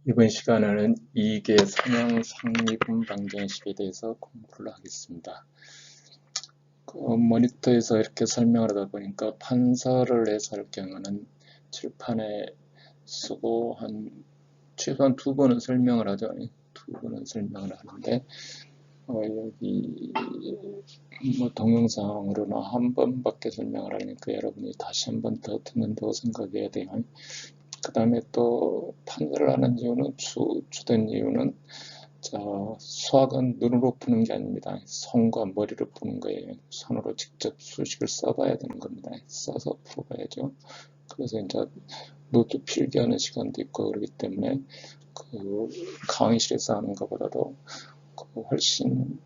이번 시간에는 이계 선형 상미분 방정식에 대해서 공부를 하겠습니다. 모니터에서 이렇게 설명을 하다 보니까 판서를 해서 할 경우는 칠판에 쓰고 최소한 두 번은 설명을 하죠. 두 번은 설명을 하는데 여기 동영상으로는 한 번밖에 설명을 하니까 여러분이 다시 한 번 더 듣는다고 생각해야 돼요. 그 다음에 또 판서를 하는 이유는 주된 이유는 수학은 눈으로 푸는 게 아닙니다. 손과 머리로 푸는 거예요. 손으로 직접 수식을 써봐야 되는 겁니다. 써서 풀어봐야죠. 그래서 이제 노트 필기하는 시간도 있고 그렇기 때문에 그 강의실에서 하는 것보다도 훨씬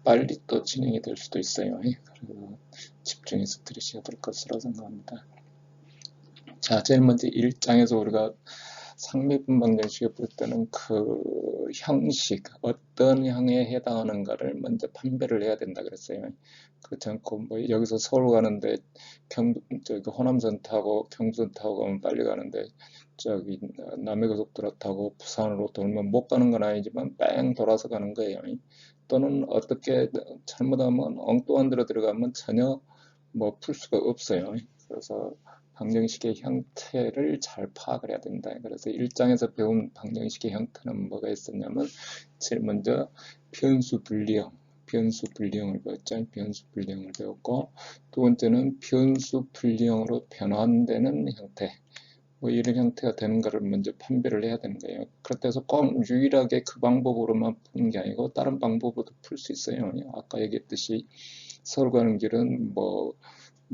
빨리 또 진행이 될 수도 있어요. 그래서 집중해서 들으셔야 될 것으로 생각합니다. 자, 제일 먼저 1장에서 우리가 상미분 방정식을 볼 때는 그 형식, 어떤 형에 해당하는가를 먼저 판별을 해야 된다 그랬어요. 그렇지 않고 여기서 서울 가는데 호남선 타고 경부선 타고 가면 빨리 가는데 남해고속도로 타고 부산으로 돌면 못 가는 건 아니지만 뺑 돌아서 가는 거예요. 또는 어떻게 잘못하면 엉뚱한 데로 들어가면 전혀 풀 수가 없어요. 그래서 방정식의 형태를 잘 파악을 해야 된다. 그래서 1장에서 배운 방정식의 형태는 뭐가 있었냐면 제일 먼저 변수분리형, 변수분리형을 배웠죠. 변수분리형을 배웠고 두 번째는 변수분리형으로 변환되는 형태. 이런 형태가 되는 것을 먼저 판별을 해야 되는 거예요. 그렇다 해서 꼭 유일하게 그 방법으로만 푸는 게 아니고 다른 방법으로도 풀 수 있어요. 아까 얘기했듯이 서울 가는 길은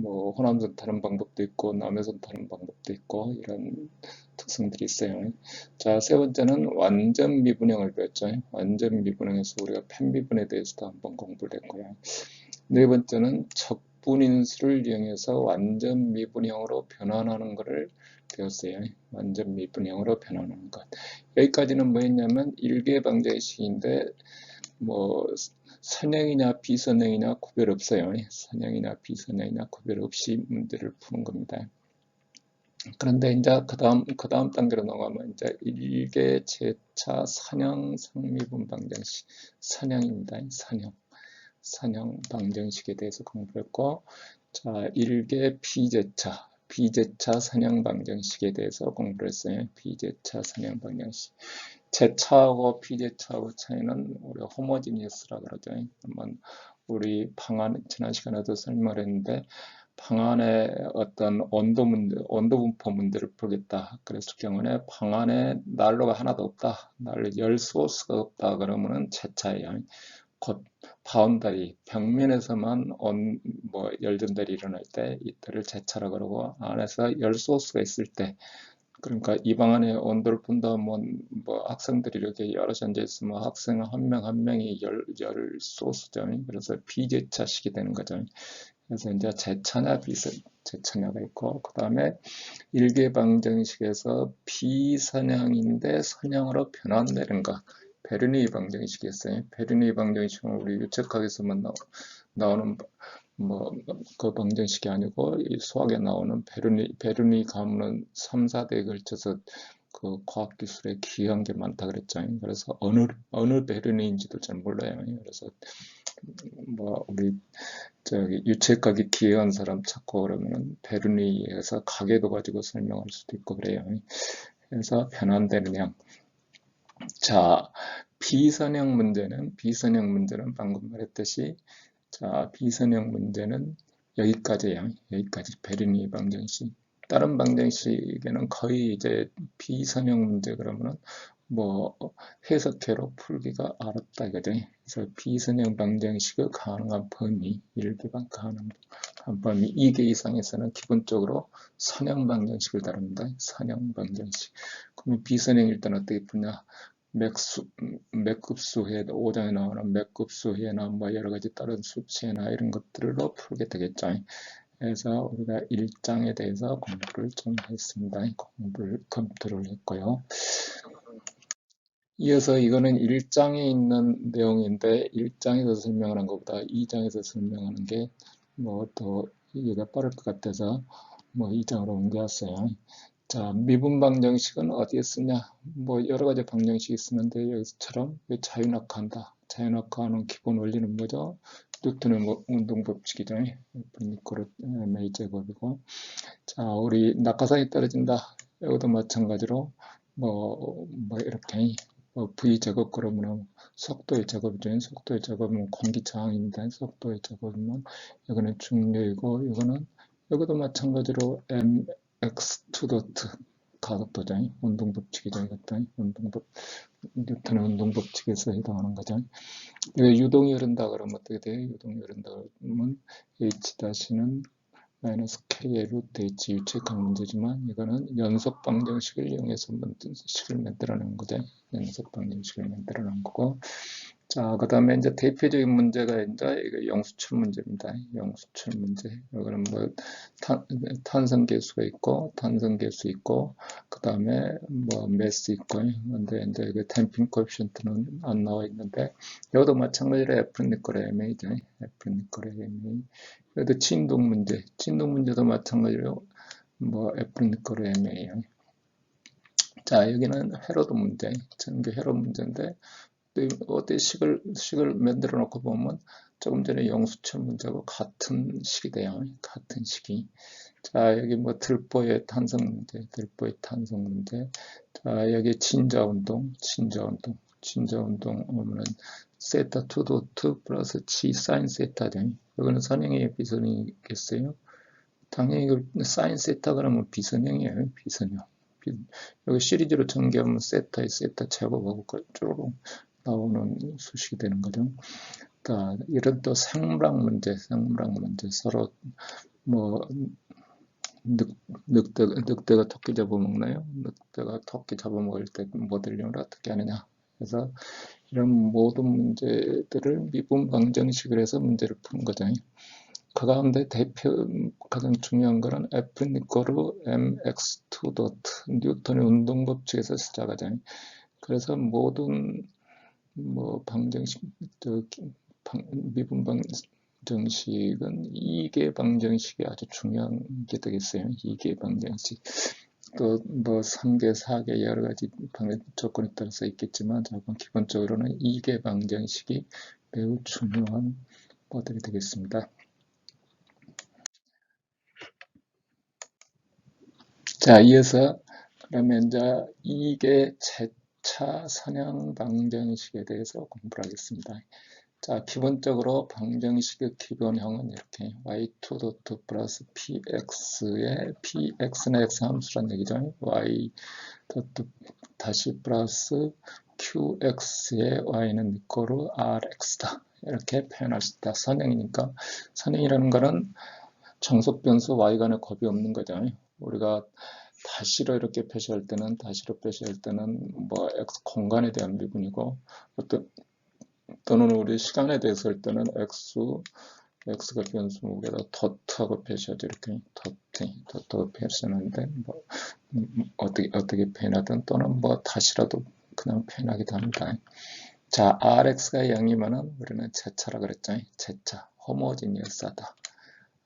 호남선 타는 방법도 있고 남해선 타는 방법도 있고 이런 특성들이 있어요. 자, 세 번째는 완전 미분형을 배웠죠. 완전 미분형에서 우리가 편미분에 대해서도 한번 공부를 했고요. 네 번째는 적분인수를 이용해서 완전 미분형으로 변환하는 것을 배웠어요. 완전 미분형으로 변환하는 것. 여기까지는 뭐였냐면 일개 방정식인데 선형이냐 비선형이냐 구별 없어요. 선형이나 비선형이나 구별 없이 문제를 푸는 겁니다. 그런데 이제 그 다음 단계로 넘어가면 이제 일개 제차 선형 상미분 방정식 선형입니다. 선형 방정식에 대해서 공부했고, 자, 일개 비제차 선형 방정식에 대해서 공부를 했어요. 비제차 선형 방정식. 제차하고 비제차하고 차이는 우리가 호모지니어스라고 그러죠. 우리 방안 지난 시간에도 설명을 했는데 방안에 어떤 온도 분포 문제를 풀겠다. 그랬을 경우에 방안에 난로가 하나도 없다. 열 소스가 없다. 그러면은 제차예요. 곧 바운다리 벽면에서만 열 전달이 일어날 때 이때를 제차라고 그러고 안에서 열 소스가 있을 때 그러니까 이 방 안에 온도를 푼다면 학생들이 이렇게 여러 앉아 있으면 학생 한 명 한 명이 열 소스죠. 그래서 비제차식이 되는 거죠. 그래서 이제 제차냐 비제차냐가 있고 그 다음에 일개 방정식에서 비선형인데 선형으로 변환되는 것. 베르니 방정식이었어요. 베르니 방정식은 우리 유책학에서만 나오는 그 방정식이 아니고 이 수학에 나오는 베르니 가문은 3, 4대에 걸쳐서 그 과학기술에 기여한 게 많다 그랬죠. 그래서 어느 베르니인지도 잘 몰라요. 그래서 우리 유책학에 기여한 사람 찾고 그러면은 베르니에서 가계도 가지고 설명할 수도 있고 그래요. 그래서 변환되는 양. 자, 비선형 문제는 방금 말했듯이 자, 비선형 문제는 여기까지예요. 여기까지 베르니 방정식. 다른 방정식에는 거의 이제 비선형 문제 그러면은 해석회로 풀기가 어렵다 이거죠. 그래서 비선형 방정식의 가능한 범위, 일개방 가능한 범위 2개 이상에서는 기본적으로 선형 방정식을 다룹니다. 선형 방정식. 그럼 비선형 일단 어떻게 푸냐? 맥급수해 5장에 나오는 맥급수해나 여러 가지 다른 수치나 이런 것들로 풀게 되겠죠. 그래서 우리가 1장에 대해서 공부를 좀 했습니다. 공부를 검토를 했고요. 이어서 이거는 1장에 있는 내용인데 1장에서 설명을 한 것보다 2장에서 설명하는 게 더 이해가 빠를 것 같아서 2장으로 옮겨왔어요. 자, 미분 방정식은 어디에 쓰냐? 뭐 여러 가지 방정식이 쓰는데 여기서처럼 자유낙하한다. 자유낙하하는 기본 원리는 뭐죠? 뉴턴의 운동 법칙이죠. F=ma 제곱이고. 자, 우리 낙하산이 떨어진다. 여기도 마찬가지로 이렇게 v 제곱 그러면 속도의 제곱이죠. 속도의 제곱은 공기 저항입니다. 속도의 제곱이면 이거는 중력이고 이거는 여기도 마찬가지로 mx2 도트 가속도죠. 운동 법칙이죠. 이것도 뉴턴의 운동 법칙에서 해당하는 거죠. 유동이 흐른다 그러면 어떻게 돼요? 유동이 흐른다 그러면 h-는 마이너스 K의 루트 H 유체한 문제지만 이거는 연속 방정식을 이용해서 식을 만들어낸 거죠. 연속 방정식을 만들어낸 거고. 자, 그 다음에 이제 대표적인 문제가 이제 이거 영수철 문제입니다. 영수철 문제. 이거는 뭐 탄성계수가 있고, 탄성계수 있고, 그 다음에 뭐 매스 있고, 근데 이제 그 댐핑 코에피션트는 안 나와 있는데, 여기도 마찬가지로 F니콜의 MA죠. F니콜의 MA. 그래도 진동 문제, 진동 문제도 마찬가지로 뭐 F니콜의 MA요. 자, 여기는 헤로드 문제, 전교 헤로드 문제인데, 어디 식을 만들어 놓고 보면 조금 전에 영수철 문제하고 같은 식이 돼요. 같은 식이. 자, 여기 뭐 들보의 탄성 문제, 들보의 탄성 문제. 자, 여기 진자운동 오면은 세타 2 도트 플러스 G 사인 세타죠. 이거는 선형이에요, 비선형이겠어요? 당연히 사인 세타 그러면 비선형이에요, 비선형. 여기 시리즈로 전개하면 세타의 세타 제곱하고 그쪽으로 나오는 수식이 되는 거죠. 자, 이런 또 생물학 문제 서로 뭐 늑대가 토끼 잡아먹나요? 늑대가 토끼 잡아먹을 때 모델링을 어떻게 하느냐. 그래서 이런 모든 문제들을 미분 방정식을 해서 문제를 푸는 거죠. 그 가운데 가장 중요한 거는 F=mx2 도트 뉴턴의 운동 법칙에서 시작하죠. 그래서 모든 방정식, 미분 방정식은 이계 방정식이 아주 중요한 게 되겠어요. 이계 방정식. 또 3개, 4개 여러 가지 조건에 따라서 있겠지만 기본적으로는 이계 방정식이 매우 중요한 것들이 되겠습니다. 자, 이어서 그러면 이제 이계 차 선형 방정식에 대해서 공부를 하겠습니다. 자, 기본적으로 방정식의 기본형은 이렇게 y2 도트 플러스 px의 px는 x 함수란 얘기죠. y 도트 다시 플러스 qx의 y는 이코로 rx다. 이렇게 표현할 수 있다. 선형이니까 선형이라는 거는 정속 변수 y간의 곱이 없는 거죠. 우리가 다시로 이렇게 표시할 때는 뭐 x 공간에 대한 미분이고 또는 우리 시간에 대해서 할 때는 x가 변수목에다 도트하고 표시하죠. 이렇게 도트 표시하는데 뭐 어떻게 표현하든 또는 뭐 다시라도 그냥 표현하기도 합니다. 자, rx가 0이면은 우리는 제차라 그랬죠. 제차 호모지니어스하다.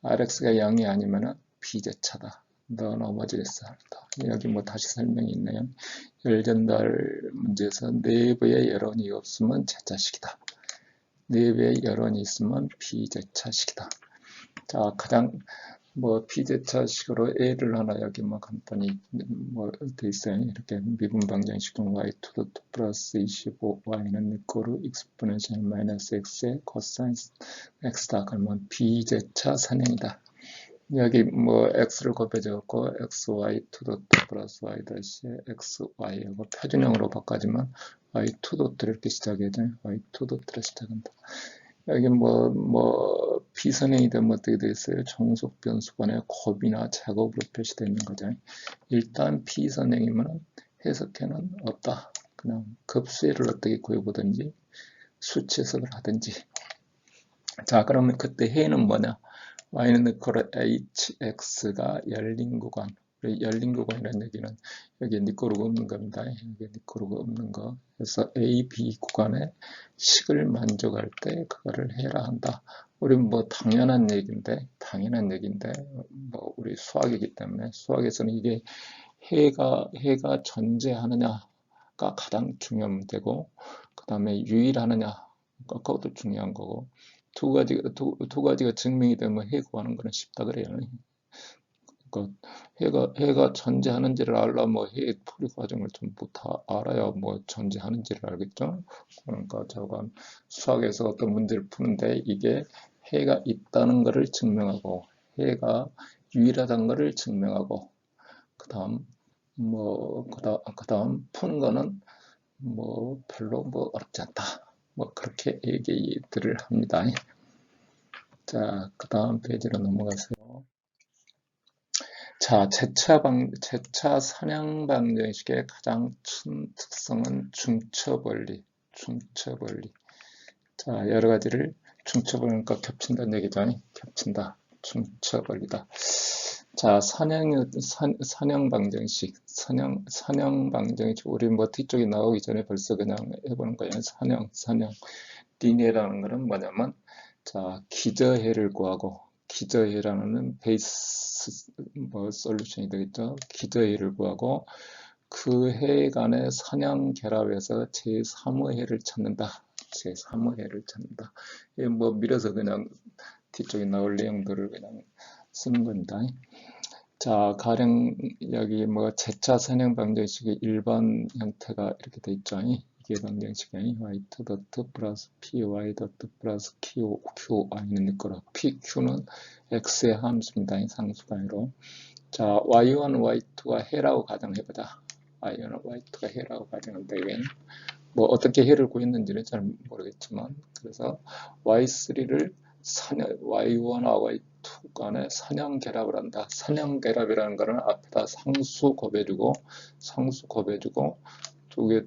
rx가 0이 아니면은 비제차다. 너 넘어지겠어. 여기 뭐 다시 설명이 있네요. 열전달 문제에서 내부에 여론이 없으면 제차식이다. 내부에 여론이 있으면 비제차식이다. 자, 가장 비제차식으로 A를 하나 여기 간단히 돼 있어요. 이렇게 미분 방정식은 y2 플러스 25y는 이코로 익스포넨셜 마이너스 x의 코사인 x다. 그러면 비제차 선형이다. 여기 x를 곱해져갖고 xy2 플러스 y 다시 xy하고 표준형으로 바꿔주면 y2 도트를 이렇게 시작해야죠. y2 도트를 시작한다. 여기 비선형이 되면 어떻게 되어 있어요? 정속 변수간의 곱이나 제곱으로 표시되어 있는 거죠. 일단 비선형이면 해석해는 없다. 그냥 급수를 어떻게 구해보든지 수치 해석을 하든지. 자, 그러면 그때 해는 뭐냐? y는 니코로 hx가 열린 구간. 열린 구간이라는 얘기는 여기 니코르가 없는 겁니다. 여기 니코르가 없는 거. 그래서 A, B 구간에 식을 만족할 때 그거를 해라 한다. 우리 당연한 얘기인데 우리 수학이기 때문에 수학에서는 이게 해가 존재하느냐가 가장 중요한 문제고, 그 다음에 유일하느냐, 그것도 중요한 거고, 두 가지가 증명이 되면 해 구하는 거는 쉽다 그래요. 그러니까 해가 존재하는지를 알려면 해 풀이 과정을 전부 다 알아야 존재하는지를 알겠죠. 그러니까 저가 수학에서 어떤 문제를 푸는데 이게 해가 있다는 것을 증명하고 해가 유일하다는 것을 증명하고 그다음 그다음 푸는 거는 별로 어렵지 않다. 그렇게 얘기들을 합니다. 자, 그다음 페이지로 넘어가세요. 자, 재차 사냥 방정식의 가장 큰 특성은 중첩원리. 자, 여러 가지를 중첩원리니까 겹친다는 얘기죠. 겹친다. 중첩원리다. 자, 사냥 방정식. 우리 뒤쪽에 나오기 전에 벌써 그냥 해보는 거예요. 사냥. 리니어라는 거는 뭐냐면, 자, 기저해를 구하고, 기저해라는 베이스 솔루션이 되겠죠. 기저해를 구하고 그 해 간의 사냥 결합에서 제3의 해를 찾는다. 제3의 해를 찾는다. 밀어서 그냥 뒤쪽에 나올 내용들을 그냥 쓰는 겁니다. 자, 가령 여기 재차 사냥 방정식의 일반 형태가 이렇게 돼 있죠. 이게 방정식이 y 도트 플러스 py 도트 플러스 qy는 있고요. pq는 x의 함수입니다. 상수가 아니로. 자, y1, y2가 해라고 가정해보자. y1, y2가 해라고 가정한다. 어떻게 해를 구했는지는 잘 모르겠지만, 그래서 y3를 y1과 y2 간에 사냥 결합을 한다. 사냥 결합이라는 거는 앞에다 상수 곱해주고 두 개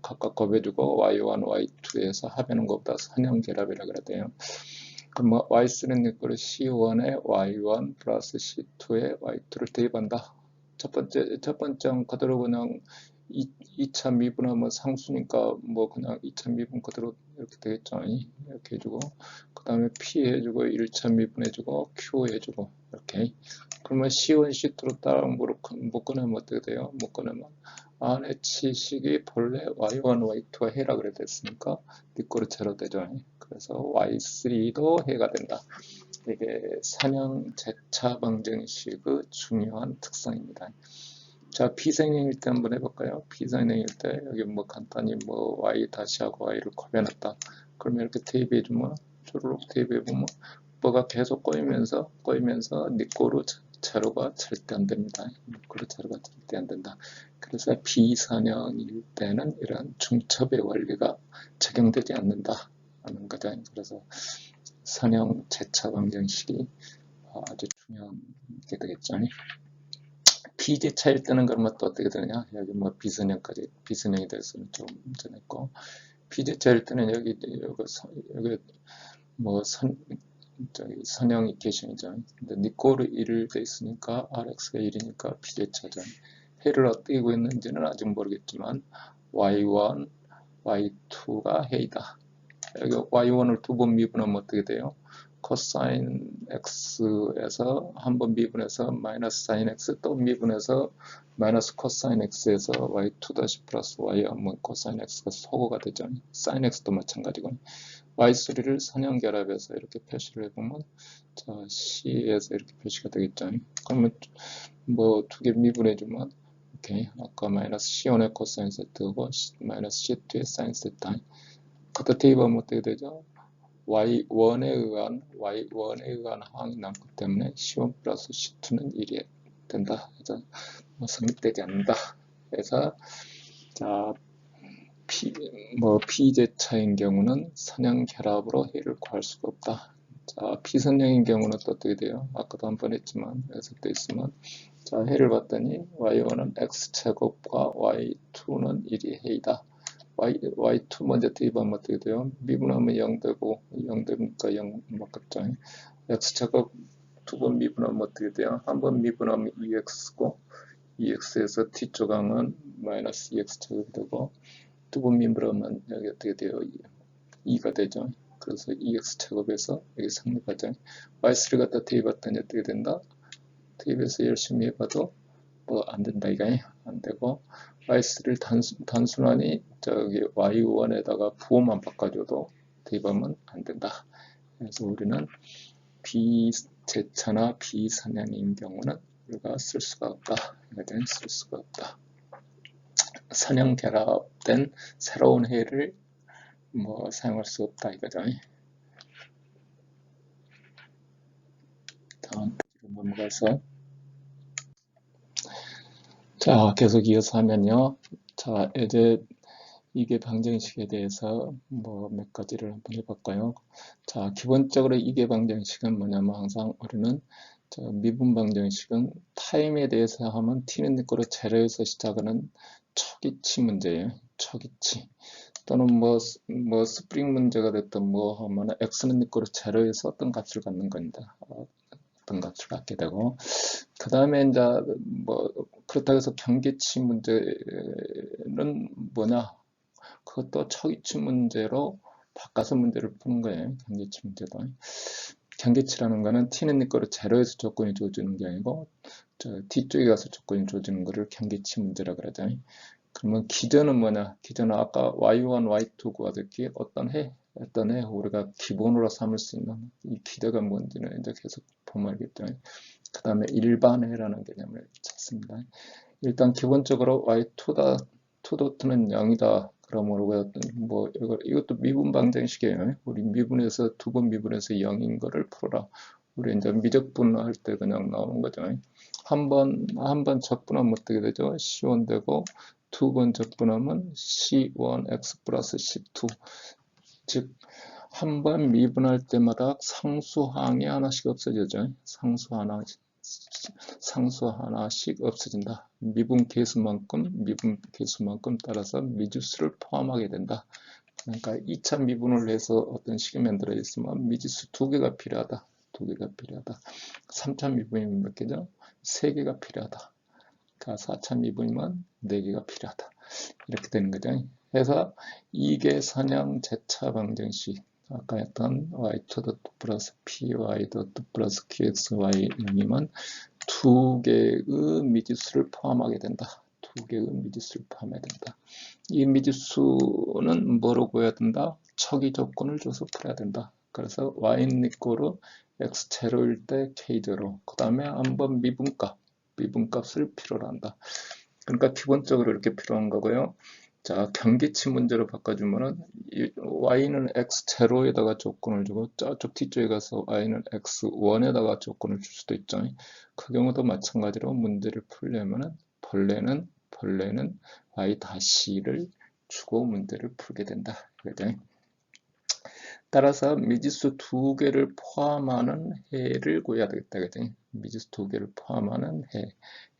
각각 곱해주고 y1, y2에서 합하는 것보다 사냥 결합이라 그래야 그럼 y3는 이거를 c1에 y1 플러스 c2에 y2를 대입한다. 첫 번째는 그대로 그냥 2차 미분하면 상수니까 그냥 2차 미분 그대로 이렇게 되겠죠. 이렇게 해주고 그 다음에 p 해주고 1차 미분 해주고 q 해주고 이렇게. 그러면 c1, c2로 따라 묶어내면 어떻게 돼요? 묶어내면 안에 치식이 본래 y1, y2가 해라 그래 됐으니까 니꼬로 제로 되죠. 그래서 y3도 해가 된다. 이게 사냥 재차 방정식의 중요한 특성입니다. 자, 비생형일 때 한번 해볼까요? 비생형일 때 여기 간단히 y 다시하고 y를 곱해놨다. 그러면 이렇게 대입해주면 쪼르륵 대입해보면 뭐가 계속 꼬이면서 니꼬로 제로가 절대 안 됩니다. 니꼬로 제로가 절대 안 된다. 그래서 비선형일 때는 이런 중첩의 원리가 적용되지 않는다 하는 거죠. 그래서 선형 재차 방정식이 아주 중요한 게 되겠죠. 비재차일 때는 그러면 또 어떻게 되느냐? 여기 비선형이 돼서는 좀 문제냈고, 비재차일 때는 여기 선형 이케이션이죠. 근데 니꼬르 1을 돼 있으니까 Rx가 1이니까 비재차죠. 해를 어떻게 구했는지는 아직 모르겠지만 y1, y2가 해이다. 여기 y1을 두 번 미분하면 어떻게 돼요? 코사인 x에서 한 번 미분해서 마이너스 사인 x 또 미분해서 마이너스 코사인 x에서 y2 다시 플러스 y 하면 코사인 x가 소거가 되죠. 사인 x도 마찬가지고 y3를 선형결합해서 이렇게 표시를 해보면 자 c에서 이렇게 표시가 되겠죠. 그러면 두 개 미분해주면 오케이 아까 마이너스 c1의 코사인 세트고 마이너스 c2의 사인 세트 갖다 대입하면 어떻게 되죠? y1에 의한 항이 남기 때문에 c1 플러스 c2는 1이 된다. 그래서 성립되지 않는다. 그래서 자 비재차인 경우는 선형 결합으로 해를 구할 수가 없다. 자 비선형인 경우는 또 어떻게 돼요? 아까도 한번 했지만 연습돼 있으면 자 해를 봤더니 y1은 x제곱과 y2는 1이 해이다. y2 먼저 대입하면 어떻게 돼요? 미분하면 0 되고 0 되니까 0 맞겠죠. x제곱 두 번 미분하면 어떻게 돼요? 한 번 미분하면 2x고 2x에서 뒤쪽 항은 마이너스 2x제곱이 되고 두 번 미분하면 여기 어떻게 돼요? 2가 되죠. 그래서 2x제곱에서 여기 성립하죠. y3 갖다 대입했더니 어떻게 된다? 대입해서 열심히 해봐도 뭐 안 된다 이거예요. 안 되고 y3를 단순하니 저기 y1에다가 부호만 바꿔줘도 대입하면 안 된다. 그래서 우리는 비제차나 비사냥인 경우는 우리가 쓸 수가 없다. 쓸 수가 없다. 사냥 결합된 새로운 해를 뭐 사용할 수 없다 이거죠. 다음 페이지로 넘어가서 자 계속 이어서 하면요. 자 이제 이게 방정식에 대해서 뭐 몇 가지를 한번 해볼까요? 자 기본적으로 이게 방정식은 뭐냐면 항상 우리는 저 미분 방정식은 타임에 대해서 하면 t는 니꼬로 제로에서 시작하는 초기치 문제예요. 초기치. 또는 뭐 스프링 문제가 됐든 뭐 하면 x는 니꼬로 제로에서 어떤 값을 갖는 겁니다. 어떤 값을 갖게 되고 그 다음에 이제 뭐 그렇다고 해서 경계치 문제는 뭐냐? 그것도 초기치 문제로 바꿔서 문제를 푸는 거예요. 경계치 문제도. 경계치라는 거는 t는 니꼬로 제로에서 조건이 주어지는 게 아니고 저 뒤쪽에 가서 조건이 주어지는 거를 경계치 문제라 그러죠. 그러면 기저는 뭐냐? 기저는 아까 y1, y2 구하듯이 어떤 해 우리가 기본으로 삼을 수 있는 이 기저가 뭔지는 이제 계속 보면 알겠죠. 그 다음에 일반해라는 개념을 찾습니다. 일단 기본적으로 y2다 2도트는 0이다. 그러므로 뭐 이것도 미분 방정식이에요. 우리 미분해서 두 번 미분해서 0인 거를 풀어라. 우리 이제 미적분 할 때 그냥 나오는 거죠. 한 번 적분하면 어떻게 되죠? C1 되고 두 번 적분하면 C1x 플러스 C2. 즉 한 번 미분할 때마다 상수항이 하나씩 없어지죠. 상수 하나씩 없어진다. 미분 개수만큼 따라서 미지수를 포함하게 된다. 그러니까 2차 미분을 해서 어떤 식이 만들어 있으면 미지수 2개가 필요하다. 2개가 필요하다. 3차 미분이면 몇 개죠? 3개가 필요하다. 그러니까 4차 미분이면 4개가 필요하다. 이렇게 되는 거죠. 그래서 이게 선형 제차 방정식. 아까 했던 y2 플러스 py 플러스 qxy 0이면 두 개의 미지수를 포함하게 된다. 두 개의 미지수를 포함해야 된다. 이 미지수는 뭐로 구해야 된다? 척이 조건을 줘서 풀어야 된다. 그래서 y는 이꼬르 x 제로일 때 k 제로. 그 다음에 한번 미분값을 필요로 한다. 그러니까 기본적으로 이렇게 필요한 거고요. 자, 경계치 문제로 바꿔주면은 y는 x0에다가 조건을 주고 저쪽 뒤쪽에 가서 y는 x1에다가 조건을 줄 수도 있죠. 그 경우도 마찬가지로 문제를 풀려면은 벌레는 y-를 주고 문제를 풀게 된다. 그죠? 따라서 미지수 2개를 포함하는 해를 구해야 되겠다. 그죠? 미지수 2개를 포함하는 해.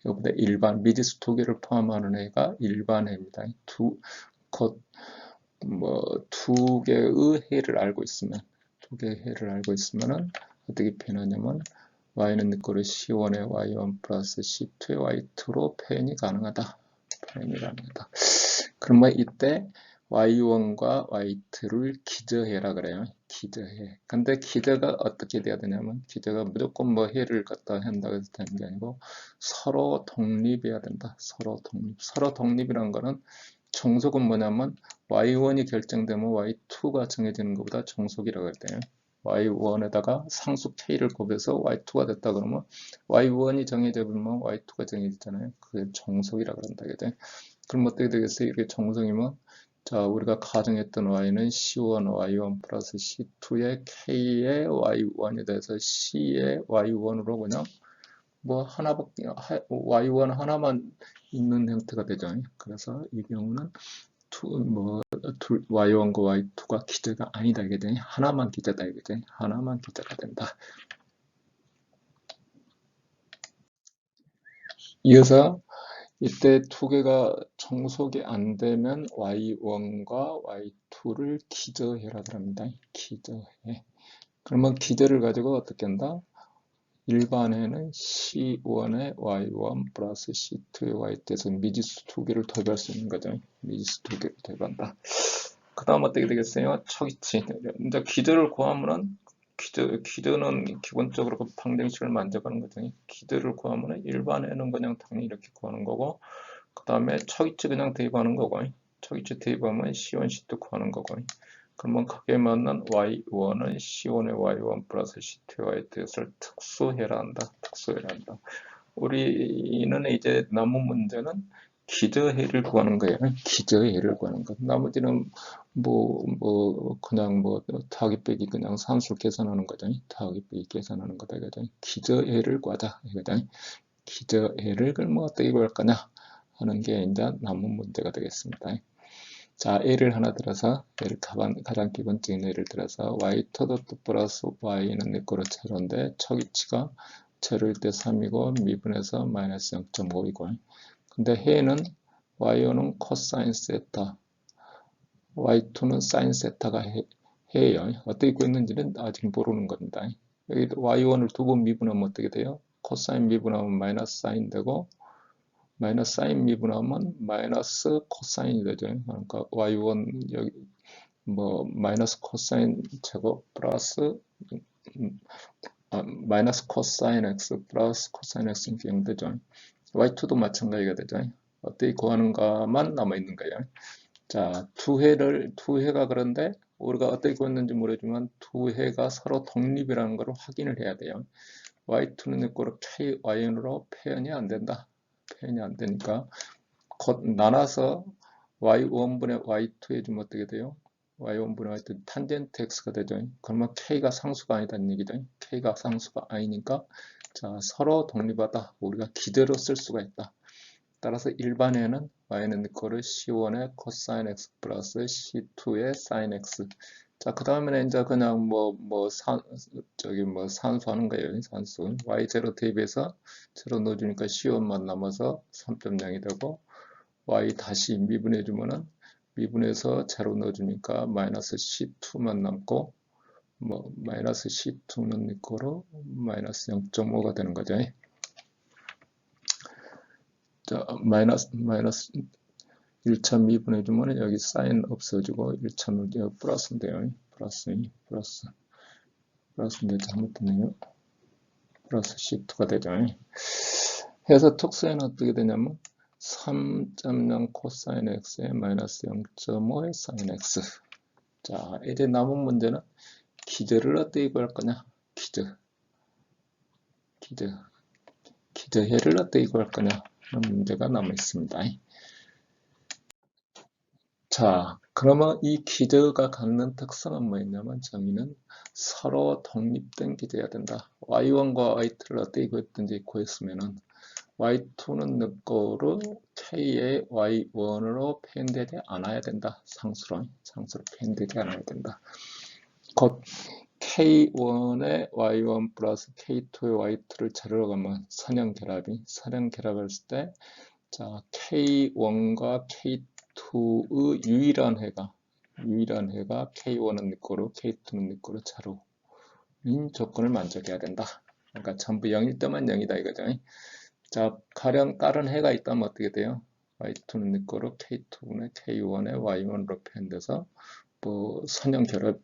이거보다 미지수 2개를 포함하는 해가 일반해입니다. 두 개의 해를 알고 있으면, 2개의 해를 알고 있으면은 어떻게 표현하냐면, y는 이꼬르 c1의 y1 플러스 c2의 y2로 표현이 가능하다. 그러면 이때 y1과 y2를 기저해라 그래요. 기저해. 근데 기저가 어떻게 돼야 되냐면 기저가 무조건 뭐 해를 갖다 한다고 해서 되는 게 아니고 서로 독립해야 된다. 서로 독립. 서로 독립이란 거는 정속은 뭐냐면 y1이 결정되면 y2가 정해지는 것보다 정속이라고 해야 돼요. y1에다가 상수 k를 곱해서 y2가 됐다 그러면 y1이 정해져버리면 y2가 정해지잖아요. 그게 정속이라고 한다. 그럼 어떻게 되겠어요? 이렇게 정성이면 자 우리가 가정했던 y는 c1 y1 플러스 c2의 k의 y1이 돼서 c의 y1으로 그냥 뭐 하나밖에 y1 하나만 있는 형태가 되죠. 그래서 이 경우는 y1과 y2가 기저가 아니다 이게 되니 하나만 기저다 이게 되니 하나만 기저가 된다. 이어서 이때 두 개가 정속이 안 되면 y1과 y2를 기저해라 그럽니다. 기저해. 그러면 기저를 가지고 어떻게 한다? 일반에는 C1의 y1 플러스 C2의 y2에서 미지수 두 개를 도입할 수 있는 거죠. 미지수 두 개를 도입한다. 그 다음 어떻게 되겠어요? 초기치. 이제 기저를 구하면은 기드는 기본적으로 그 방정식을 만져가는 거죠. 기드를 구하면 일반에는 그냥 당연히 이렇게 구하는 거고, 그 다음에 초기치 그냥 대입하는 거고, 초기치 대입하면 C1, C2 구하는 거고, 그러면 그게 맞는 Y1은 C1의 Y1 플러스 C2의 Y2를 특수해라 한다. 특수해라 한다. 우리는 이제 남은 문제는 기저해를 구하는 거예요. 기저해를 구하는 것. 나머지는 그냥 더하기 빼기 그냥 산수를 계산하는 거죠. 더하기 빼기 계산하는 거다. 이거죠. 기저해를 구하자. 이거죠. 기저해를 그럼 어떻게 구할 거냐 하는 게 이제 남은 문제가 되겠습니다. 자, 예를 하나 들어서, 가장 기본적인 예를 들어서, y 토도트 플러스 y는 내 거로 제로인데, 초기치가 제로일 때 3이고, 미분해서 마이너스 0.5이고, 근데 해는 y1은 코사인 세타, y2는 사인 세타가 해예요. 어떻게 구했는지는 아직 모르는 겁니다. 여기 y1을 두 번 미분하면 어떻게 돼요? 코사인 미분하면 마이너스 사인 되고, 마이너스 사인 미분하면 마이너스 코사인이 되죠. 그러니까 y1 여기 마이너스 코사인 제곱 플러스 마이너스 코사인 x 플러스 코사인 x는 0 되죠. y2도 마찬가지가 되죠. 어떻게 구하는가만 남아있는 거예요. 자, 두 해가 그런데 우리가 어떻게 구했는지 모르지만 두 해가 서로 독립이라는 걸 확인을 해야 돼요. y2는 이꼴로 k,yn으로 표현이 안 된다. 표현이 안 되니까 나눠서 y1분의 y2 해주면 어떻게 돼요? y1분의 y2 탄젠트 x가 되죠. 그러면 k가 상수가 아니다는 얘기죠. k가 상수가 아니니까 자, 서로 독립하다. 우리가 기대로 쓸 수가 있다. 따라서 일반에는 y는 이거를 c1의 코사인 x 플러스 c2의 사인 x. 자, 그 다음에는 이제 그냥 산수하는 거예요. 산수. y0 대입해서 0 넣어주니까 c1만 남아서 3.0이 되고, y 다시 미분해주면은 미분해서 0 넣어주니까 마이너스 c2만 남고, 마이너스 c2는 이거로 마이너스 0.5가 되는 거죠. 자, 마이너스 1차 미분해주면 여기 사인 없어지고 1차는 여기 플러스인데요. 플러스인데 잘못됐네요. 플러스 C2가 되죠. 해서 특수에는 어떻게 되냐면 3.0 코사인 x에 마이너스 0.5의 사인 x. 자, 이제 남은 문제는 기저를 어떻게 구할 거냐? 기저해를 어떻게 구할 거냐 하는 문제가 남아 있습니다. 자, 그러면 이 기저가 갖는 특성은 뭐였냐면 정의는 서로 독립된 기저여야 된다. y1과 y2를 어떻게 구했든지 구했으면은 y2는 내 거로 k의 y1으로 표현되지 않아야 된다. 상수로 표현되지 않아야 된다. 곧 k1의 y1 플러스 k2의 y2를 자르러 가면 선형결합했을 때 자, k1과 k2의 유일한 해가 k1은 내 거로 k2는 내 거로 자루인 조건을 만족해야 된다. 그러니까 전부 0일 때만 0이다 이거죠. 자, 가령 다른 해가 있다면 어떻게 돼요? y2는 내 거로 k2는 k1의 y1으로 표현돼서 선형 결합,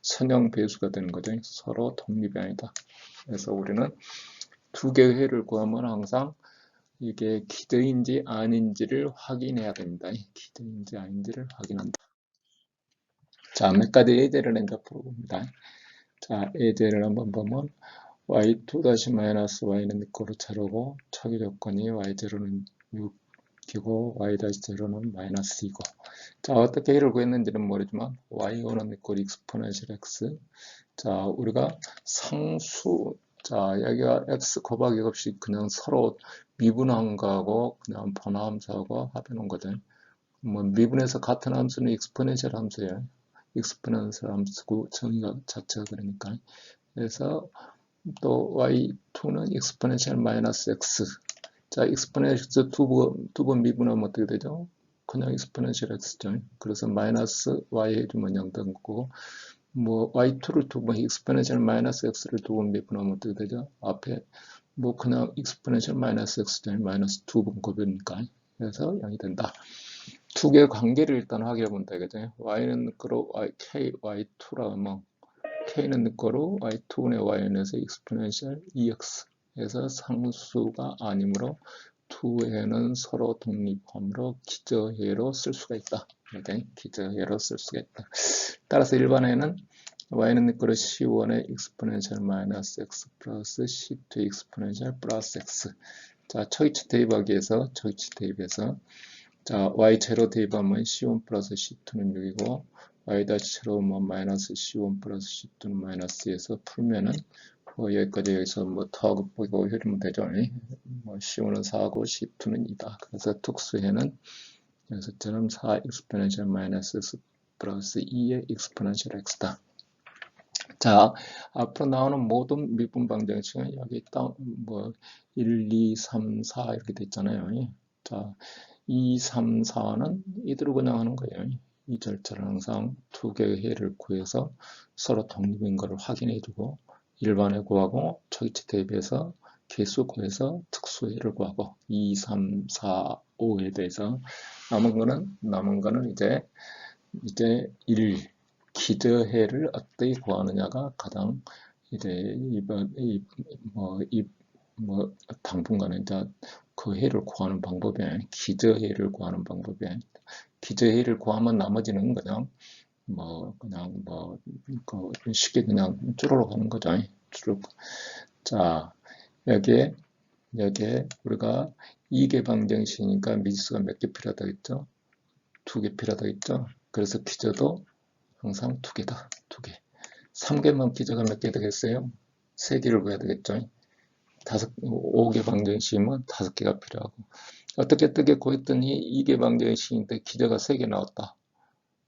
선형 배수가 되는 거죠. 서로 독립이 아니다. 그래서 우리는 두 개의 해를 구하면 항상 이게 기저인지 아닌지를 확인해야 됩니다. 기저인지 아닌지를 확인한다. 자, 몇 가지 예제를 이제 풀어봅니다. 자, 예제를 한번 보면 y2-y는 이꼴로 제로고 초기 조건이 y0는 6이고 y-0는 마이너스 2고 자, 어떻게 이를 구했는지는 모르지만 y1은 이꼴 익스포넨셜 x 자, 우리가 상수 자, 여기가 x 곱하기 없이 그냥 서로 미분한 거하고 그냥 번화함수하고 합해놓은 거죠. 미분해서 같은 함수는 익스포넨셜 함수예요. 익스포넨셜 함수고 정의가 자체가 그러니까. 그래서 또 y2는 익스포넨셜 마이너스 x. 자, 익스포넨셜 두 번 미분하면 어떻게 되죠? 그냥 익스포넨셜 x죠. 그래서 마이너스 y 해주면 0 되는 거고. y2를 두 번, 익스포넨셜 마이너스 x를 두 번 미분하면 어떻게 되죠? 앞에, 그냥 익스포넨셜 마이너스 x죠. 마이너스 두 번 곱이니까. 그래서 0이 된다. 두 개의 관계를 일단 확인해 본다, 이거죠. y는 그로 k, y2라 하면, k는 내 거로 y2분의 yn에서 exponential ex에서 상수가 아니므로 2해는 서로 독립하므로 기저해로 쓸 수가 있다. 이렇게 기저해로 쓸 수가 있다. 따라서 일반에는 y는 내 거로 c1의 exponential 마이너스 x 플러스 c2 exponential 플러스 x. 자, 초기치 대입하기 위해서 초기치 대입해서 자, y제로 대입하면 c1 플러스 c2는 6이고 y-제로 뭐 마이너스 c1 플러스 c2는 마이너스에서 풀면은 뭐 여기까지 여기서 뭐 더하고 보고 흐르면 되죠. 뭐 c1은 4고 c2는 2다. 그래서 특수해는 여기서처럼 4 exponential 마이너스 x 플러스 2의 exponential x다. 자, 앞으로 나오는 모든 미분 방정식은 여기 있다. 뭐 1, 2, 3, 4 이렇게 됐잖아요. 자, 2, 3, 4는 이대로 그냥 하는 거예요. 이 절차를 항상 두 개의 해를 구해서 서로 독립인 것을 확인해 주고 일반해 구하고 초기치 대입해서 개수 구해서 특수해를 구하고 2, 3, 4, 5에 대해서 남은 거는 이제 1 기저해를 어떻게 구하느냐가 가장 이제 당분간은 이제 그 해를 구하는 방법이 아니라 기저해를 구하는 방법이 아니다. 기저해를 구하면 나머지는 그냥 쉽게 그냥 쭈르륵 하는 거죠. 쭈르륵. 자, 여기에 우리가 2개 방정식이니까 미지수가 몇 개 필요하다겠죠? 2개 필요하다겠죠? 그래서 기저도 항상 2개다. 2개. 3개만 기저가 몇 개 되겠어요? 3개를 구해야 되겠죠? 5개 방정식이면 5개가 필요하고 어떻게 구했더니 2개 방정식인데 기저가 3개 나왔다.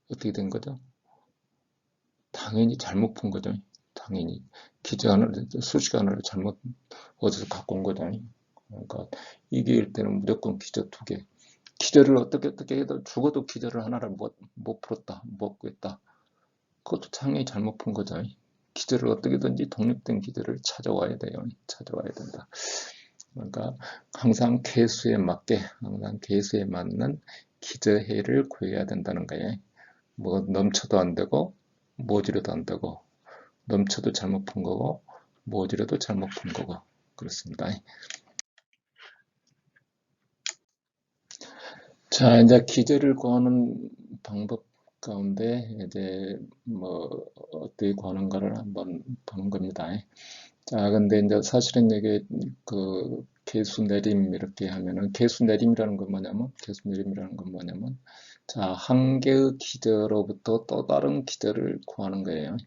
어떻게 된 거죠? 당연히 잘못 푼 거죠. 당연히 수식안을 잘못 어디서 갖고 온 거죠. 그러니까 2개일 때는 무조건 기저 2개. 기저를 어떻게 해도 죽어도 기저를 하나를 못 풀었다. 못 구했다. 그것도 당연히 잘못 푼 거죠. 기저를 어떻게든지 독립된 기저를 찾아와야 돼요. 찾아와야 된다. 그러니까 항상 개수에 맞는 기저해를 구해야 된다는 거예요. 뭐 넘쳐도 안 되고 모지려도 안 되고 넘쳐도 잘못 푼 거고 모지려도 잘못 푼 거고 그렇습니다. 자, 이제 기저를 구하는 방법 가운데 이제 뭐 어떻게 구하는가를 한번 보는 겁니다. 자, 근데 이제 사실은 이게 그 개수 내림 이렇게 하면은 개수 내림이라는 건 뭐냐면 자, 한 개의 기저로부터 또 다른 기저를 구하는 거예요.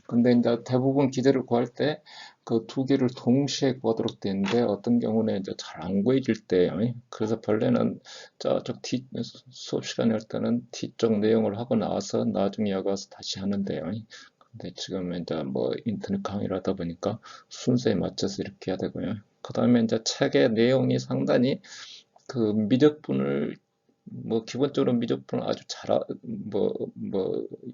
근데 이제 대부분 기저를 구할 때 그 2개를 동시에 구하도록 되는데 어떤 경우는 이제 잘 안 구해질 때예요. 그래서 본래는 저쪽 수업 시간에 할 때는 T쪽 내용을 하고 나와서 나중에 여기 와서 다시 하는데요. 근데 지금 이제 뭐 인터넷 강의를 하다 보니까 순서에 맞춰서 이렇게 해야 되고요. 그 다음에 이제 책의 내용이 상당히 그 미적분을 기본적으로 미적분을 아주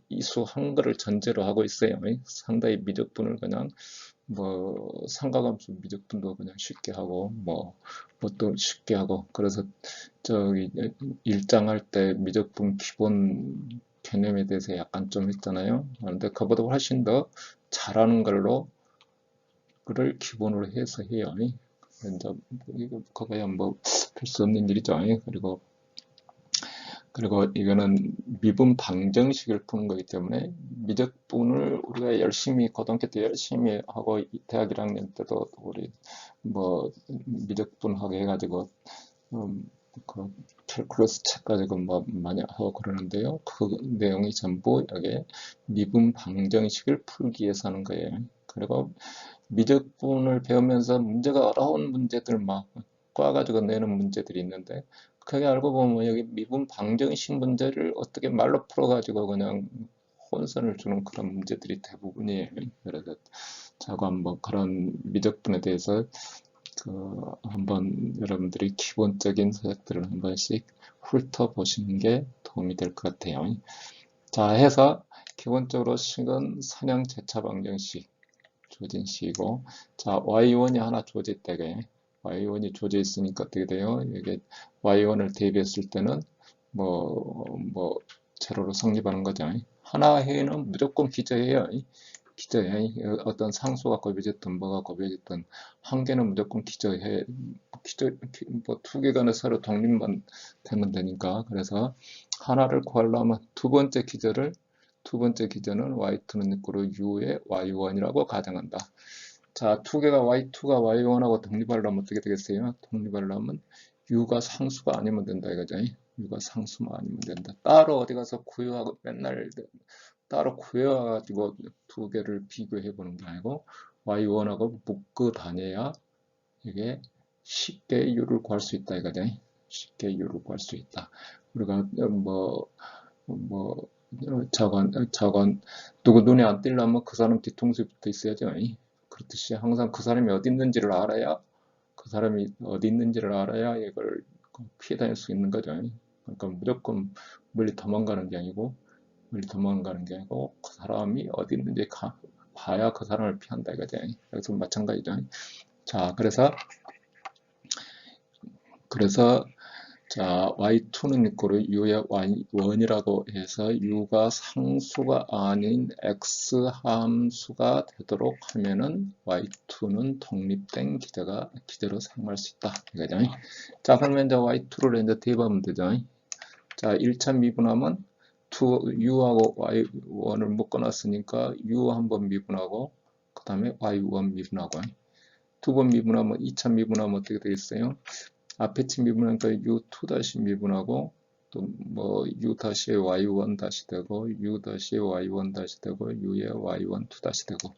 이수 한글을 전제로 하고 있어요. 상당히 미적분을 그냥 삼각함수 미적분도 그냥 쉽게 하고 또 쉽게 하고 그래서 저기 일장할 때 미적분 기본 개념에 대해서 약간 좀 했잖아요. 그런데 그보다 훨씬 더 잘하는 걸로 그를 기본으로 해서 해요. 이제 그거야 별 수 없는 일이죠. 그리고 이거는 미분 방정식을 푸는 거기 때문에 미적분을 우리가 열심히 고등학교 때 열심히 하고 대학 1학년 때도 우리 미적분 하게 해가지고 그 캘큘러스 책 가지고 많이 하고 그러는데요. 그 내용이 전부 여기에 미분 방정식을 풀기 위해서 하는 거예요. 그리고 미적분을 배우면서 문제가 어려운 문제들 꽈가지고 내는 문제들이 있는데 그게 알고 보면 여기 미분 방정식 문제를 어떻게 말로 풀어가지고 그냥 혼선을 주는 그런 문제들이 대부분이에요. 그래서 자고 한번 그런 미적분에 대해서 한번 여러분들이 기본적인 서적들을 한 번씩 훑어보시는 게 도움이 될 것 같아요. 자, 해서 기본적으로 식은 선형 재차 방정식 조진식이고, 자, y1이 하나 조제되게 y1이 조제 있으니까 어떻게 돼요? 이게 y1을 대입했을 때는 제로로 성립하는 거죠. 하나 해는 무조건 기저해요. 기저해. 어떤 상수가 곱해졌든 뭐가 곱해졌든 한 개는 무조건 기저해. 뭐 두 개간에 서로 독립만 되면 되니까. 그래서 하나를 구하려면 두 번째 기저는 y2는 이꼬로 u의 y1이라고 가정한다. 자, 두 개가 y2가 y1하고 독립하려면 어떻게 되겠어요? 독립하려면 u가 상수가 아니면 된다 이거죠. u가 상수만 아니면 된다. 따로 어디 가서 구해하고 맨날 따로 구해와가지고 두 개를 비교해 보는 게 아니고 y1하고 묶어 다녀야 이게 쉽게 u를 구할 수 있다 이거죠. 쉽게 u를 구할 수 있다. 우리가 저건 누구 눈에 안 띄려면 그 사람 뒤통수에 붙어 있어야죠. 그렇듯이 항상 그 사람이 어디 있는지를 알아야 이걸 피해 다닐 수 있는 거죠. 그러니까 무조건 멀리 도망가는 게 아니고 그 사람이 어디 있는지 봐야 그 사람을 피한다 이거죠. 여기서 마찬가지죠. 자, 그래서 자, y2는 이꼬르 u의 y1이라고 해서 u가 상수가 아닌 x 함수가 되도록 하면은 y2는 독립된 기저로 사용할 수 있다. 이거죠. 자, 그러면 이제 y2를 이제 대입하면 되죠. 자, 1차 미분하면 u하고 y1을 묶어놨으니까 u 한번 미분하고 그 다음에 y1 미분하고 두 번 미분하면 2차 미분하면 어떻게 되겠어요? 앞에 치 미분하니까 u2 다시 미분하고 또 뭐 u 다시 y1 다시 되고 u 다시 y1 다시 되고 u의 y1 2 다시 되고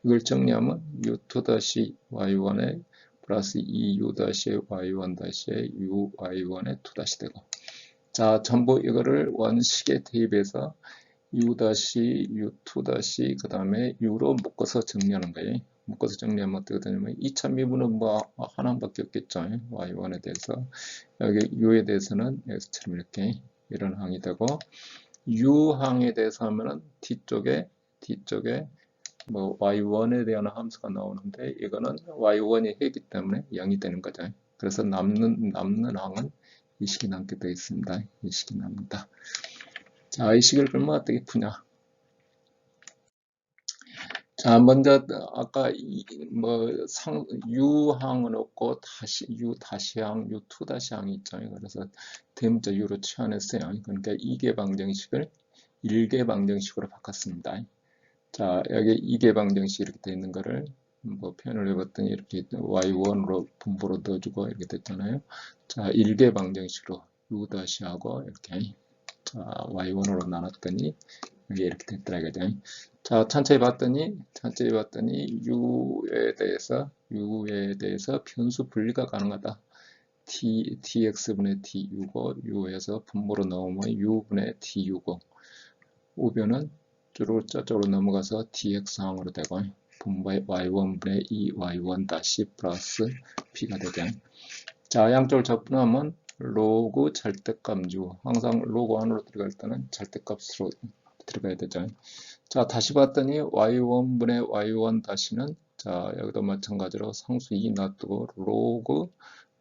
이걸 정리하면 u2 다시 y1에 플러스 2u 다시 y1 다시 u y1에 2 다시 되고 자 전부 이거를 원식에 대입해서 u 다시 u2 다시 그 다음에 u로 묶어서 정리하는 거예요. 묶어서 정리하면 어떻게 되냐면 2차 미분은 뭐 하나밖에 없겠죠. y1에 대해서 여기 u에 대해서는 여기서처럼 이렇게 이런 항이 되고 u항에 대해서 하면은 뒤쪽에 뭐 y1에 대한 함수가 나오는데 이거는 y1이 해기 때문에 0이 되는 거죠. 그래서 남는 항은 이 식이 남게 되어 있습니다. 이 식이 남는다. 자, 이 식을 그러면 어떻게 푸냐? 자, 먼저 아까 u항은 없고 u 다시항, u2 다시항이 있잖아요. 그래서 대문자 u로 치환했어요. 그러니까 2개 방정식을 1개 방정식으로 바꿨습니다. 자, 여기 2개 방정식 이렇게 되어 있는 거를 뭐 표현을 해봤더니 이렇게 y1으로 분모로 넣어주고 이렇게 됐잖아요. 자, 1개 방정식으로 u 다시하고 이렇게 자, y1으로 나눴더니 이게 이렇게 됐더라 이거죠. 자, 천천히 봤더니 u에 대해서 변수 분리가 가능하다. dx분의 du고 u에서 분모로 넣으면 u분의 du고 우변은 저쪽으로 넘어가서 dx항으로 되고 분모의 y1분의 2y1 다시 플러스 p가 되죠. 자, 양쪽을 적분하면 로그 절대값 u 항상 로그 안으로 들어갈 때는 절대값으로 들어가야 되죠. 자, 다시 봤더니 y1분의 y1 다시는 자, 여기도 마찬가지로 상수 2 놔두고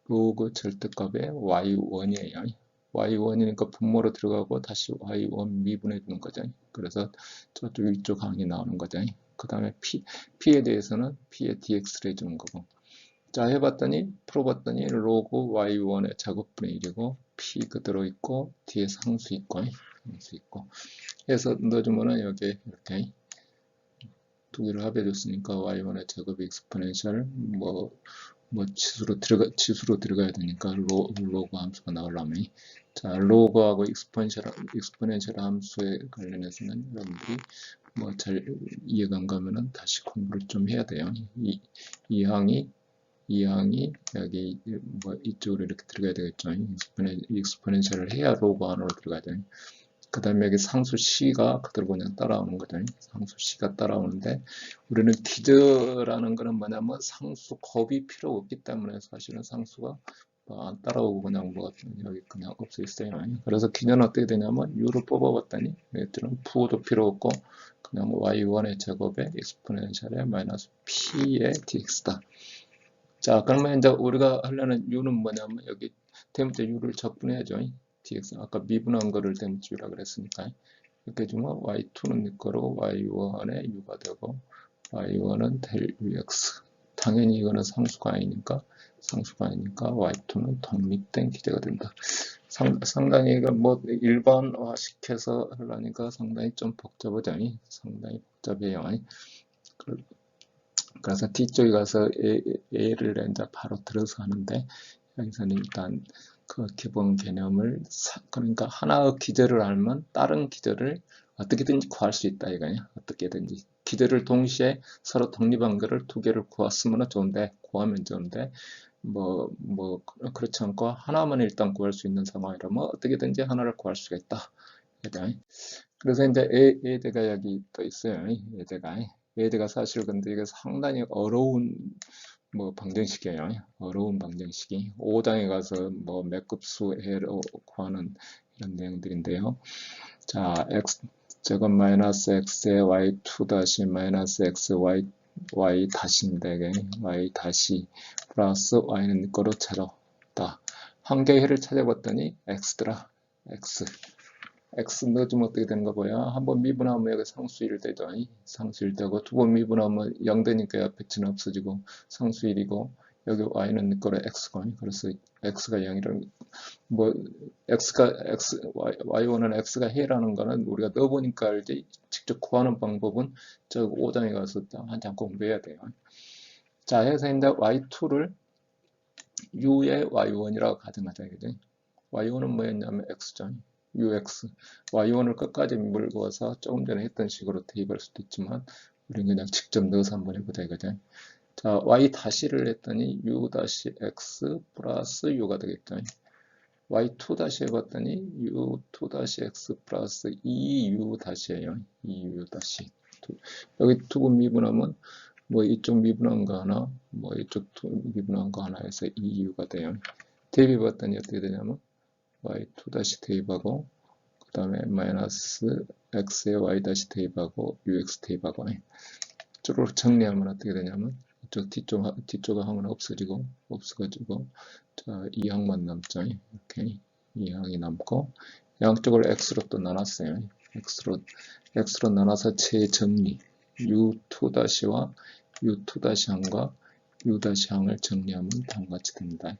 로그 절대값의 y1이에요. y1이니까 분모로 들어가고 다시 y1 미분해 주는 거죠. 그래서 저쪽 위쪽 항이 나오는 거죠. 그 다음에 p에 대해서는 p의 dx를 해주는 거고. 자, 풀어봤더니 로그 y1의 제곱분의 1이고 p 그대로 있고 뒤에 상수 있고 해서 넣어주면은 여기 이렇게 두 개를 합해줬으니까 y1의 제곱 익스포넨셜 뭐 지수로 들어가야 되니까 로그 함수가 나오려면 자 로그하고 익스포넨셜 함수에 관련해서는 여러분들이 뭐 잘 이해가 안 가면은 다시 공부를 좀 해야 돼요. 이 항이 여기 뭐 이쪽으로 이렇게 들어가야 되겠죠. 익스포넨셜을 해야 로그 안으로 들어가야 돼요. 그 다음에 여기 상수 C가 그대로 그냥 따라오는 거죠. 상수 C가 따라오는데 우리는 기저라는 거는 뭐냐면 상수 곱이 필요 없기 때문에 사실은 상수가 안 따라오고 그냥 여기 그냥 없어 있어요. 그래서 기저는 어떻게 되냐면 U를 뽑아봤더니 얘들은 부호도 필요 없고 그냥 Y1의 제곱에 익스포넨셜에 마이너스 P의 dx다. 자, 그러면 이제 우리가 하려는 U는 뭐냐면 여기 대문자 U를 적분해야죠. dx 아까 미분한 거를 대문자 U라 그랬으니까 이렇게 주면 y2는 네 거로 y1의 u가 되고 y1은 될 ux. 당연히 이거는 상수가 아니니까 y2는 독립된 기제가 된다. 상당히 이거 뭐 일반화 시켜서 하려니까 상당히 좀 복잡하죠. 상당히 복잡해요. 그래서 뒤쪽에 가서 A를 이제 바로 들어서 하는데 여기서는 일단 그 기본 개념을 그러니까 하나의 기제를 알면 다른 기제를 어떻게든지 구할 수 있다 이거냐. 어떻게든지 기제를 동시에 서로 독립한 거를 두 개를 구했으면 좋은데 구하면 좋은데 뭐 그렇지 않고 하나만 일단 구할 수 있는 상황이라면 어떻게든지 하나를 구할 수가 있다. 그래서 이제 예제가 여기 또 있어요. 예제가 사실 근데 이게 상당히 어려운 방정식이에요. 어려운 방정식이 5장에 가서 몇 급수 해로 구하는 이런 내용들인데요. 자, x 제곱 마이너스 x의 y2 다시 마이너스 x y 다시인데 y 다시 플러스 y는 거로 제로다. 한 개의 해를 찾아봤더니 x더라. x 넣어주면 어떻게 되는 거 보여? 한번 미분하면 여기 상수 1 되죠. 상수 1 되고 두 번 미분하면 0 되니까 옆에 치는 없어지고 상수 1이고 여기 y는 거로 x가 그래서 x가 0이라는 y1은 x가 해라는 거는 우리가 넣어보니까 알지 직접 구하는 방법은 저 5장에 가서 한참 공부해야 돼요. 자, 해서 이제 y2를 u의 y1이라고 가정하자. 그지? y1은 뭐였냐면 x죠. ux, y1을 끝까지 몰고 와서 조금 전에 했던 식으로 대입할 수도 있지만 우리는 그냥 직접 넣어서 한번 해보자 이거죠. 자, y 다시를 했더니 u 다시 x 플러스 u가 되겠죠. y2 다시 해봤더니 u2 다시 x 플러스 2u 다시예요. 2u 다시. 여기 두 번 미분하면 이쪽 미분한 거 하나, 이쪽 미분한 거 하나 해서 2u가 돼요. 대입해봤더니 어떻게 되냐면 y2 다시 대입하고 그 다음에 마이너스 x에 y 다시 대입하고 ux 대입하고 쭈루룩 정리하면 어떻게 되냐면 이쪽 뒤쪽 항은 없어가지고 자 2항만 남죠. 이렇게 2항이 남고 양쪽을 x로 또 나눴어요. x로 나눠서 재정리 u2-와 u2-항과 u-항을 정리하면 다음과 같이 됩니다.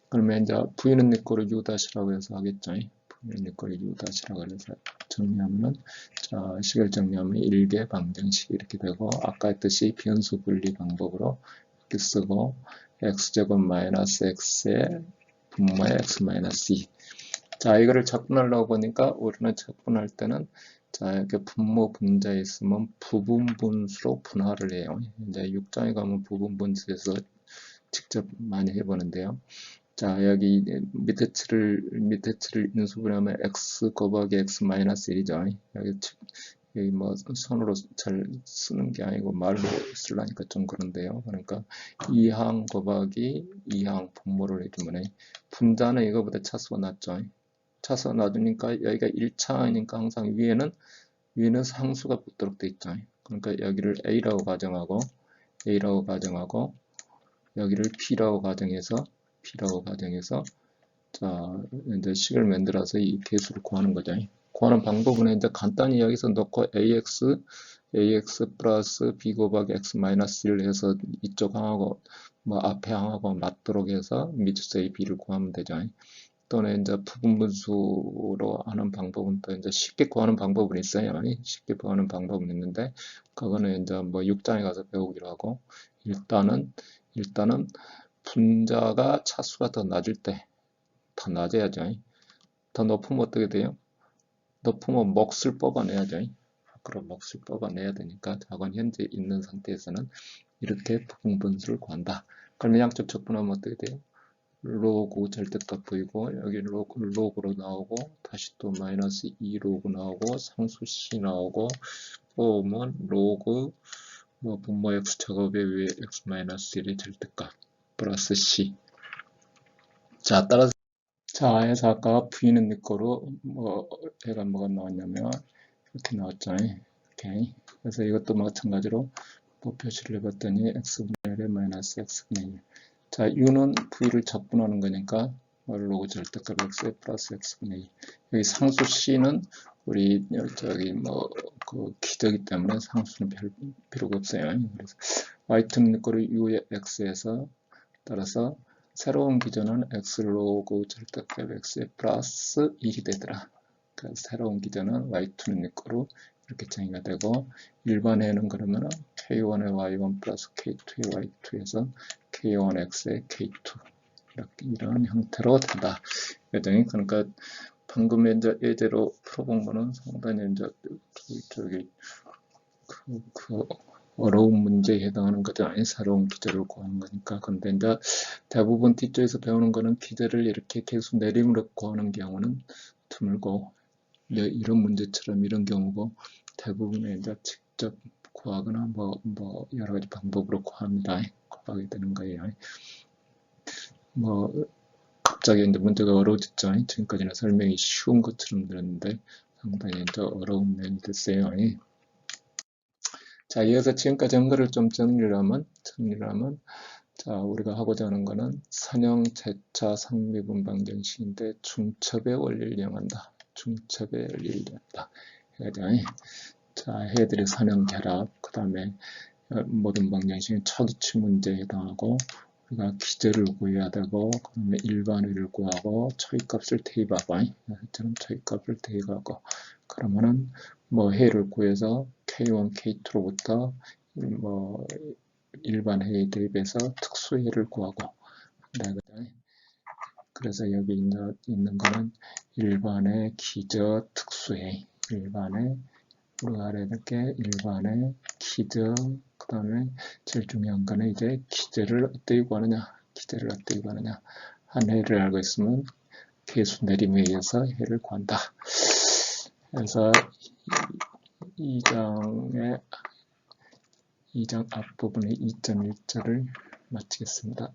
그러면 이제 v는 네 거를 u-라고 해서 하겠죠. v는 네 거를 u-라고 해서 정리하면은 자, 식을 정리하면 1개 방정식이 이렇게 되고 아까 했듯이 변수 분리 방법으로 이렇게 쓰고 x제곱 마이너스 x의 분모의 x 마이너스 2. 자, 이거를 적분하려고 보니까 우리는 적분할 때는 자, 이렇게 분모 분자에 있으면 부분분수로 분할을 해요. 이제 6장에 가면 부분분수에서 직접 많이 해보는데요. 자, 여기 밑에 칠을 인수분해하면 x 곱하기 x 마이너스 1이죠. 여기 손으로 잘 쓰는 게 아니고 말로 쓰려니까 좀 그런데요. 그러니까 2항 곱하기 2항 분모를 해주면 분자는 이거보다 차수가 낮죠. 차수가 낮으니까 여기가 1차이니까 항상 위에는 상수가 붙도록 돼 있죠. 그러니까 여기를 a라고 가정하고 여기를 b라고 가정해서 자, 이제 식을 만들어서 이 개수를 구하는 거죠. 구하는 방법은 이제 간단히 여기서 넣고 ax 플러스 b 곱하기 x 마이너스 1 해서 이쪽 항하고 앞에 항하고 맞도록 해서 미주수 a, b를 구하면 되죠. 또는 이제 부분분수로 하는 방법은 또 이제 쉽게 구하는 방법은 있어요. 쉽게 구하는 방법은 있는데 그거는 이제 6장에 가서 배우기로 하고 일단은 분자가 차수가 더 낮을 때 더 낮아야죠. 더 높으면 어떻게 돼요? 높으면 몫을 뽑아내야죠. 밖으로 몫을 뽑아내야 되니까 자관 현재 있는 상태에서는 이렇게 부분분수를 구한다. 그러면 양쪽 적분하면 어떻게 돼요? 로그 절대값 보이고 여기 로그로 나오고 다시 또 마이너스 2 로그 나오고 상수 c 나오고 또 보면 로그 분모 x 작업에 위에 x 마이너스 1의 절대값 플러스 c. 자, 따라서 자, 해서 아까 v는 네 거로 얘가 뭐가 나왔냐면 이렇게 나왔죠. 이렇게. 그래서 이것도 마찬가지로 표시를 해봤더니 x분의 1에 마이너스 x분의 1. 자, u는 v를 적분하는 거니까 로그 절대값 x에 플러스 x분의 2. 여기 상수 c는 우리 저기 뭐 그 기저이기 때문에 상수는 별 필요가 없어요. 그래서 y2는 거를 u의 x에서 따라서 새로운 기전은 x 로그 절대값 x에 플러스 1이 되더라. 그래서 새로운 기전은 y2는 거로 이렇게 정의가 되고, 일반에는 그러면은 k1의 y1 플러스 k2의 y2에서 k1x의 k2 이렇게 이런 형태로 된다. 그러니까 방금 이제 예제로 풀어본 거는 상당히 이제 저기 그 어려운 문제에 해당하는 거죠. 아니 새로운 기제를 구하는 거니까. 근데 이제 대부분 뒤쪽에서 배우는 거는 기제를 이렇게 계속 내림으로 구하는 경우는 드물고, 이런 문제처럼 이런 경우고, 대부분의 이제 직접 구하거나 뭐 여러 가지 방법으로 구하게 되는 거예요. 뭐 갑자기 이제 문제가 어려워졌죠. 지금까지는 설명이 쉬운 것처럼 들었는데 상당히 이제 어려운 면이 됐어요. 자, 이어서 지금까지 한 거를 좀 정리를 하면, 자, 우리가 하고자 하는 거는 선형 재차 상미분 방정식인데 중첩의 원리를 이용한다. 중첩의 원리를 이용한다. 자, 해들이 선형 결합, 그 다음에 모든 방정식은 초기치 문제에 해당하고, 우리가 기저를 구해야 되고, 그 다음에 일반의를 구하고, 초이값을 대입하고, 저처럼 초이값을 대입하고, 그러면은 뭐 해를 구해서 K1, K2로부터 뭐 일반 해에 대입해서 특수해를 구하고, 그래서 여기 있는 거는 일반의 기저 특수해, 일반의 우리가 알아야 될 게 일반의 기저, 그 다음에 제일 중요한 거는 이제 기저를 어떻게 구하느냐, 기저를 어떻게 구하느냐. 한 해를 알고 있으면 계수 내림에 의해서 해를 구한다. 그래서 2장 앞부분의 2.1절을 마치겠습니다.